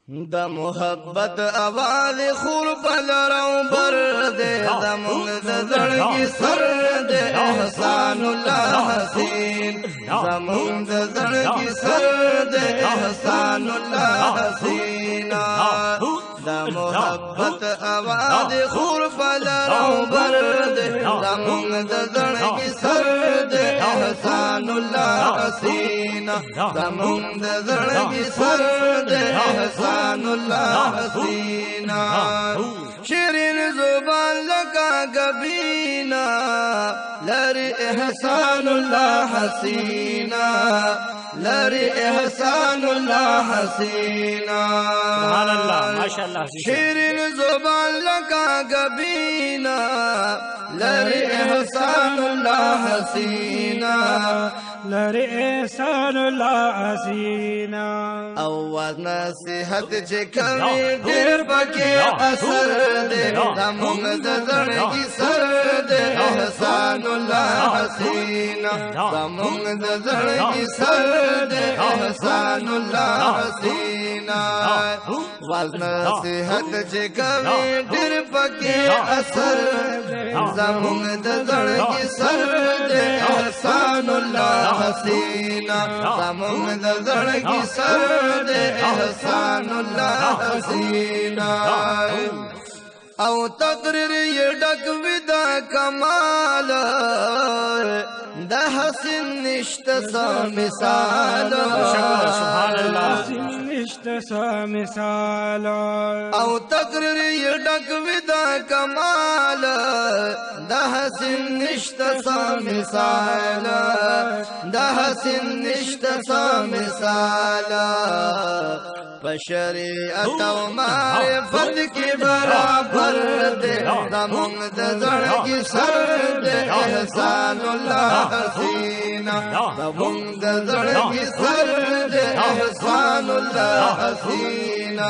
دا محبت آواز خور پلروں بر دے زمون دا زڑگی سر دے احسان اللہ حسین زمون دا زڑگی سر دے احسان اللہ حسین دا محبت آواز خور پلروں بر دے زمون دا زڑگی سر دے احسان اللہ حسین زمون دا زڑگی سر دے احسان اللہ حسینہ شیرین زبان لگا گبینہ لری احسان اللہ حسینہ لری احسان اللہ حسینہ سبحان اللہ ماشاءاللہ شیرین زبان لگا گبینہ لری احسان اللہ حسینہ لری احسان اللہ حسینہ آواز نصیحت چکوی دیر پکی اثر دے زمون دا زڑگی سر دے احسان اللہ حسینہ زمون دا زڑگی سر دے احسان اللہ حسینہ آواز نصیحت چکوی دیر پکی اثر زمون دا زڑگی سر دے احسان اللہ حسینہ زمون دا زڑگی سر دے احسان اللہ حسینہ او تقریر یہ ڈک ودا کمال دا حسن نشت سا مثال سبحان اللہ نشت سا مثال او تقریر یہ ڈک ودا کمال دا حسن نشت سا مثال دا حسن نشت سا مثال بشریعت و معرفت کی برابر دے زمون دا زڑگی سر دے احسان اللہ حسینہ زمون دا زڑگی سر دے احسان اللہ حسینہ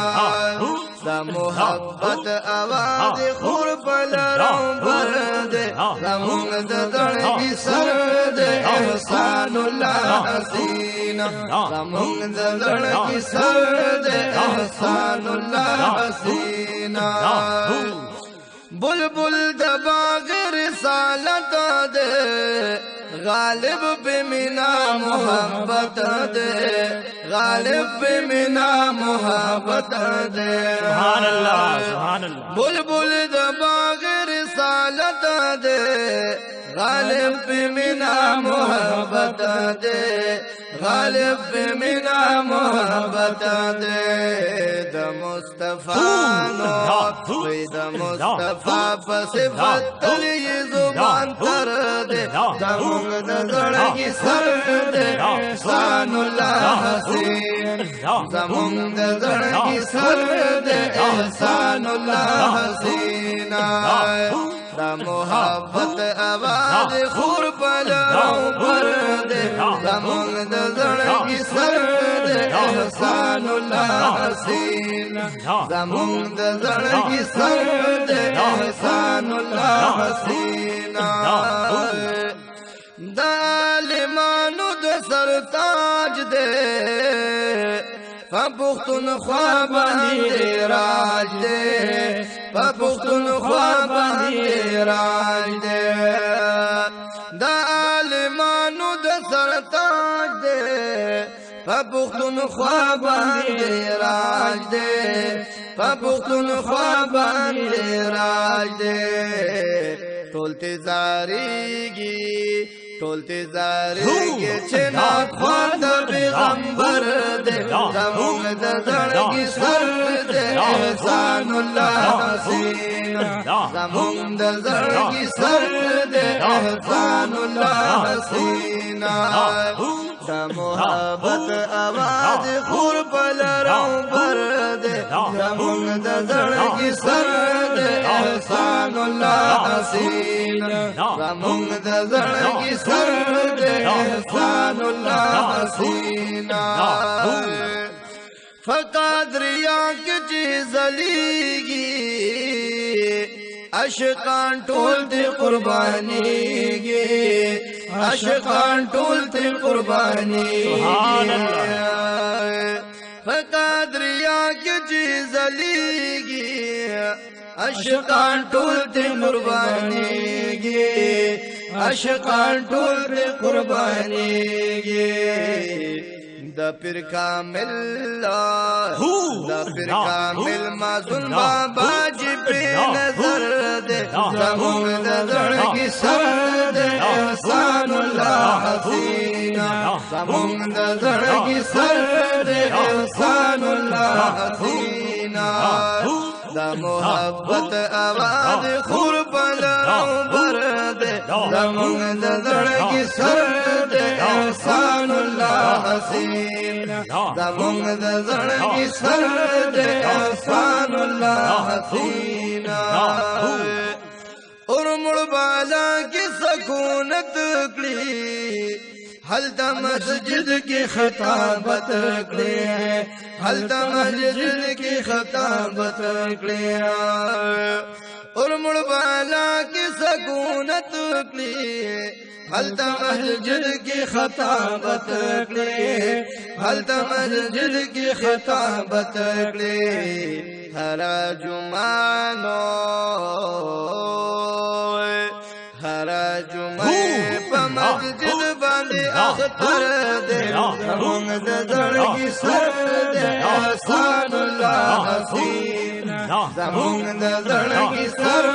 دا محبت آواز خور پلروں بر دے زمون دا زڑگی سر دے احسان اللہ حسینہ زمون دا زڑگی سر دے احسان اللہ حسینہ بلبل دا باغ رسالت دے غالب پہ مینا محبت دے غالب پہ مینا محبت دے سبحان اللہ سبحان اللہ بلبل دا باغ رسالت دے غالب پہ مینا محبت دے غالب پہ مینا محبت دے دا مصطفیٰ نو دا مصطفیٰ پصفت تلی زبان تر دے زمون دا زڑگی سر دے احسان اللہ حسین زمون دا زڑگی سر دے احسان اللہ حسین دا محبت آواز خور پلروں پر دے زمون دا زڑگی سر دے احسان اللہ حسین زمون دا زڑگی سر دے احسان اللہ حسین دا عالمانو دا سرتاج دے پختونخوا باندې راج دے پختونخوا باندې راج دے دا عالمانو د سرتاج دے پختونخوا باندې راج دے پختونخوا باندې راج دے ټول تزاریږي ټول تزاریږي چې نات خوا د پیغمبر دے زمون دا زڑگی سر دے احسان اللہ حسین زمون دا زڑگی سر دے احسان اللہ حسین دا محبت آواز خور پلروں پر دے زمون دا زڑگی سر دے احسان اللہ حسین زمون دا زڑگی سر دے احسان اللہ حسین فقادریا کی چیز لیگی عاشقان ټول دې قربانيږي عاشقان ټول دې قربانيږي سبحان الله فقادریا کې کې چې زلیږي عاشقان ټول ته قربانيږي عاشقان ټول ته قربانيږي د پیر کامل د پیر کامل معصوم بابا جی په نظر دے زمون د زړګي سر دے احسان الله حسینا زمون د زړګي سر دے احسان الله حسینا دا محبت آواز خور پلو بر دے زمون د زړګي سر دے احسان الله حسینا زمون د زړګي سر دے احسان الله حسینا اور مړ بالا کی سکونت کړي حل د مسجد کی خطابت کړي حل د مسجد کی خطابت کړي اور مړ بالا کی سکونت کړي حل د مسجد کی خطابت کړي حل د مسجد کی خطابت کړي هر جمعانو هر جمعه په مسجد باندې اختر دې زمونږ د زړګي سر دې احسان الله حسینا زمونږ د زړګي سر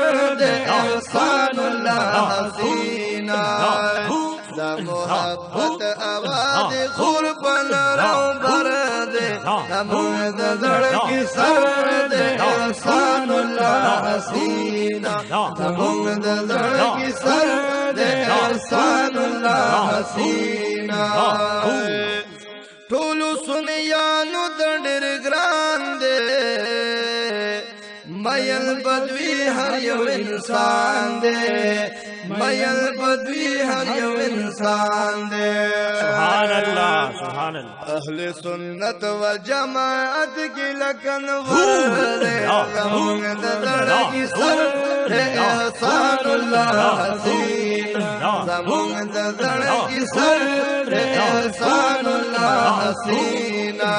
دې احسان الله حسینا دا محبت آواز خور پلرو بر دے زمون د زړګي سر دے احسان الله حسینا زمون د زړګي سر دے احسان الله حسینا ټول سنیانو د ډېر ګران دے مایل بدوی هر یو انسان دے مایل بدوی هر یو انسان دے سبحان اللہ سبحان اللہ اہل سنت والجماعت کی لکن ورد زمون د زړګي سر دے احسان الله حسینا زمون د زړګي سر دے احسان الله حسینا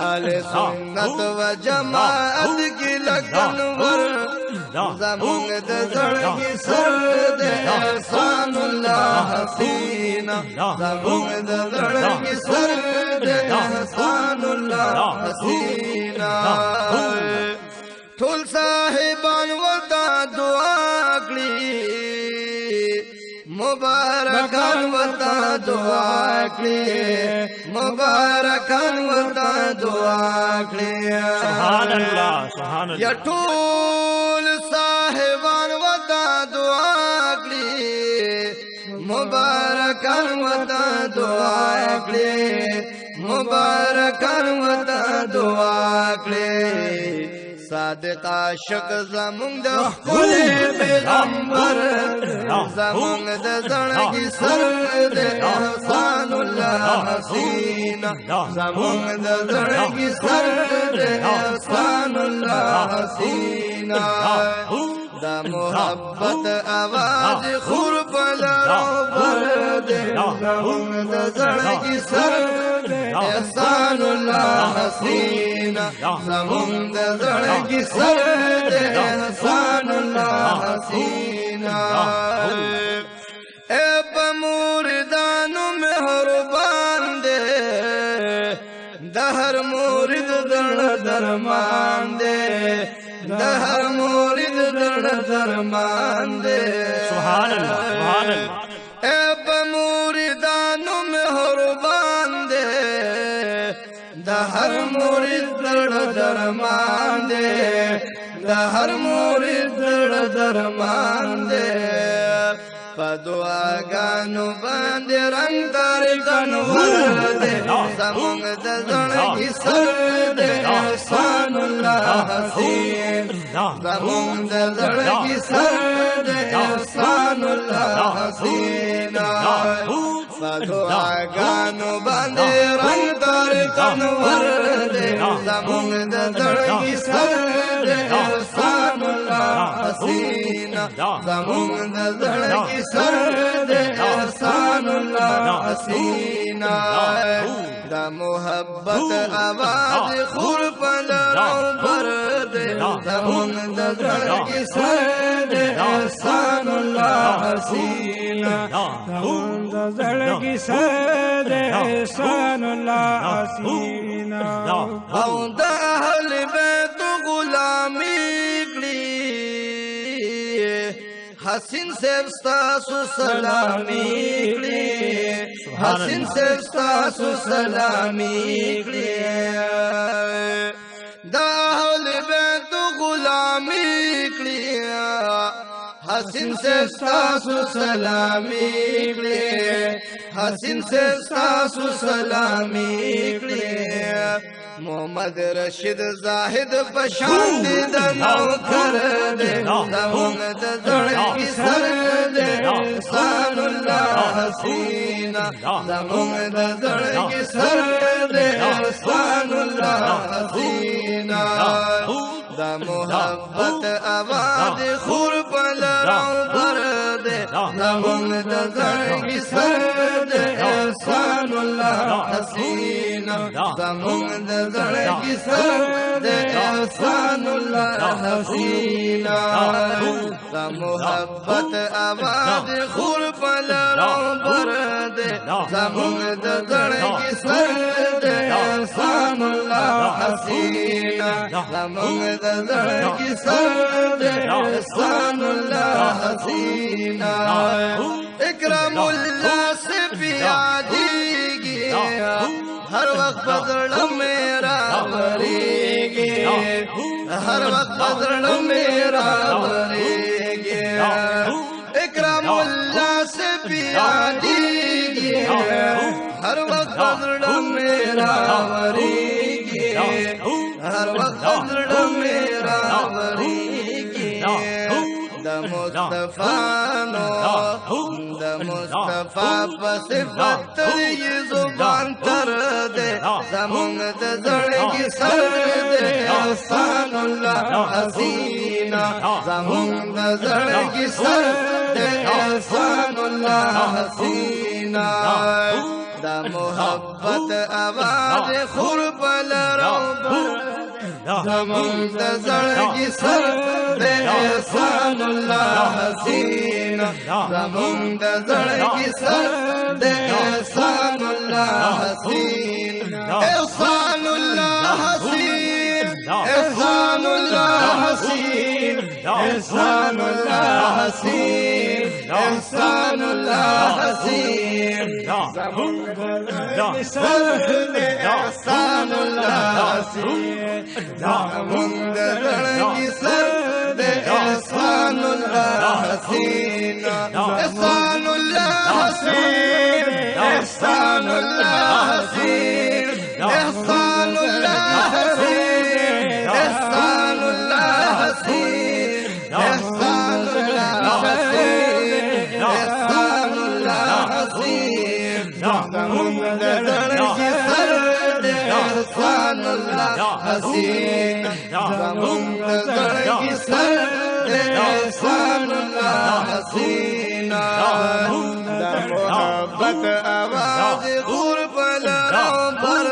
اہل سنت والجماعت کی لکن ورد زمون د زړګي سر دے احسان الله حسینا زمون د زړګي سر دے احسان الله حسینا ټول صاحبان ودا دعا کړی مبارکان ودا دعا کړی مبارکان ودا دعا کړی سبحان اللہ سبحان یا اللہ ټول صاحبان ودا دعا کړی مبارکان ودا دعا کړی مبارکان ودا دعا کړی صادق عاشق زمون د خپل پیغمبر زمون د زړګي سر دے احسان الله حسینا زمون د زړګي سر دے احسان الله حسینا دا محبت آواز خور پلرو بر دے زمون د زړګي سر دے احسان الله حسینا زمون د زړګي سر دے احسان الله حسینا اے پموردانو مهربان دے د هر مورید دړ درمان دے د هر مورید دړ درمان دے سبحان اللہ سبحان اللہ اے پموردانو مهربان دے د هر مورید دړ درمان دے د هر مورید دړ درمان دے پدواګانو باندې رنگ تر کنور دے زمون د زړګي سر دے احسان الله حسینا زمون د زړګي سر دے احسان الله حسینا پدواګانو باندې رنگ تر کنور دے زمون د زړګي سر دے احسان الله हसीना ज़मुंद ज़ड़की सरद एहसानुल्लाह हसीना दा मोहब्बत आवाज़ खुर पलरों पर दे ज़मुंद ज़ड़की सरद एहसानुल्लाह हसीना ज़मुंद ज़ड़की सरद एहसानुल्लाह हसीना औंदा अहल बैत गुलामी हसीन से सलामी हसीन से सलामी दाहल बैत गुलामी हसीन से सलामी हसीन से सलामी मोहम्मद रशीद जाहिद पशान दनो कर दे ज़मुंद ज़ड़की सरद एहसानुल्लाह हसीना ज़मुंद ज़ड़की सरद एहसानुल्लाह हसीना दा मोहब्बत आवाज़ खुर पलरों पर दे ज़मुंद ज़ड़की सरद एहसानुल्लाह हसीना ज़मुंद ज़ड़की सरद एहसानुल्लाह हसीना दा मोहब्बत आवाज़ खुर पलरों पर दे ज़मुंद ज़ड़की सरद एहसानुल्लाह हसीना ज़मुंद ज़ड़की सरद एहसानुल्लाह हसीना इकरामुल्लाह से पियादीगी हर वक्त बदल मेरा भरेगे हर वक्त बदल मेरा भरेगे इकरामुल्लाह से पियादीगी हर वक्त बदल मेरा भरेगे हर वक्त बदल मेरा भरेगे द मुस्तफा बस वक्त ये जुबान कर दे ज़मुंद ज़ड़की सरद एहसानुल्लाह हसीना ज़मुंद ज़ड़की सरद एहसानुल्लाह हसीना दा मोहब्बत आवाज़ खुर पलरों पर ज़मुंद ज़ड़की सरद एहसानुल्लाह हसीना ज़मुंद ज़ड़की सरद एहसानुल्लाह हसीना एहसानुल्लाह हसीन एहसानुल्लाह हसीन एहसानुल्लाह हसीन एहसानुल्लाह हसीन ज़मुंद ज़ड़की सरद एहसानुल्लाह हसीन ज़मुंद ज़ड़की सरद एहसानुल्लाह हसीना एहसानुल्लाह हसीन एहसानुल्लाह हसीन एहसानुल्लाह हसीन एहसानुल्लाह हसीन एहसानुल्लाह हसीन एहसानुल्लाह हसीन ज़मुंद ज़ड़की सरद एहसानुल्लाह हसीन ज़मुंद ज़ड़की सरद एहसानुल्लाह हसीना दा मोहब्बत आवाज़ खुर पलरों पर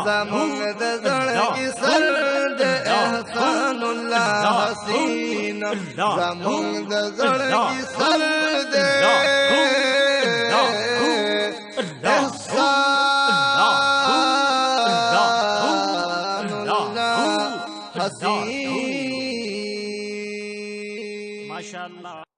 ज़मुंद ज़ड़की सरद एहसानुल्लाह हसीना ज़मुंद ज़ड़की सरद एहसानुल्लाह हसीना माशाअल्लाह।